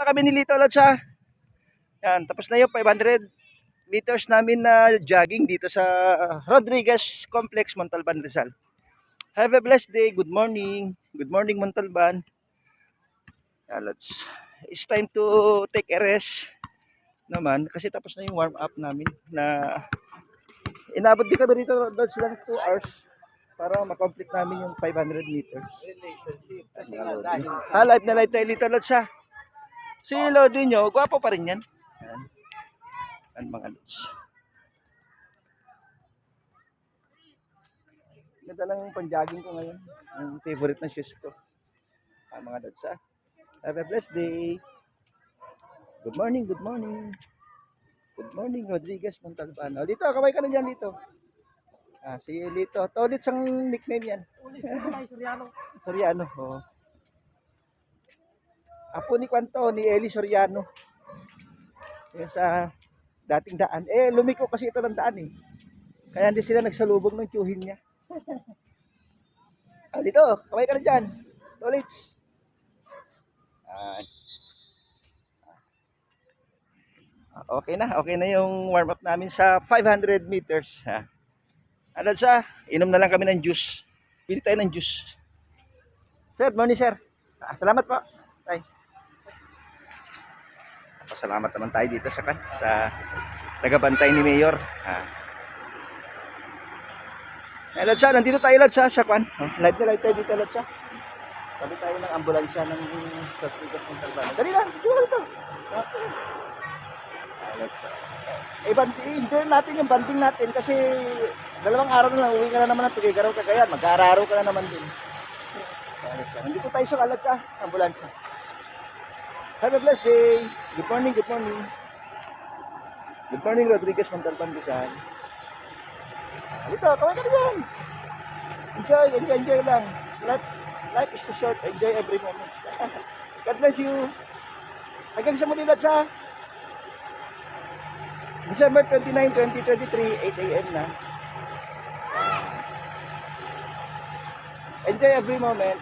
na kami ni Lito Lotsa. Yan, tapos na yung 500 meters namin na jogging dito sa Rodriguez Complex, Montalban, Rizal. Have a blessed day. Good morning. Good morning, Montalban. Yan, it's time to take a rest naman kasi tapos na yung warm up namin na inabot din kami rito doon silang 2 hours para makomplete namin yung 500 meters. Live na live tayo Lito Lotsa. Si Lodi nyo, gwapo pa rin yan. Yan. Yan mga lods. Ganda lang yung pang-jogging ko ngayon. Yung favorite na shoes ko. Mga lods ha. Have a blessed day. Good morning, good morning. Good morning, Rodriguez Montalban. O, Lito, kamay ka na dyan, Lito. Si Lito. Tolit sang nickname yan. Soriano. Soriano, oo. Apo ni Kwanto, ni Eli Soriano. Yung sa dating daan. Lumiko kasi ito ng daan eh. Kaya hindi sila nagsalubong ng tiyuhin niya. Dito, kamay ka na dyan. Tolits. Okay na yung warm up namin sa 500 meters. Ano siya? Inom na lang kami ng juice. Pili tayo ng juice. Sir, morning sir. Salamat po. Ay. Pasalamat naman tayo dito sa tagabantay ni Mayor. Lodsa, nandito tayo Lodsa sa kwan. Live na live tayo dito Lodsa. Sabi tayo ng ambulansya ng Rodriguez Montalban. Dali lang, dito. I-enjoy natin yung banding natin kasi 2 araw na uwi ka na naman ng Tuguegarao, Cagayan. Mag-aararo ka na naman din. Nandito tayo sa Lodsa, ambulansya. Have a blessed day. Good morning, good morning. Good morning, Rodriguez Montalban, Rizal. Dito, kaway ka na yan. Enjoy lang. Life is too short. Enjoy every moment. God bless you. Hanggang sa muli sa December 29, 2023, 8 a.m. na. Enjoy every moment.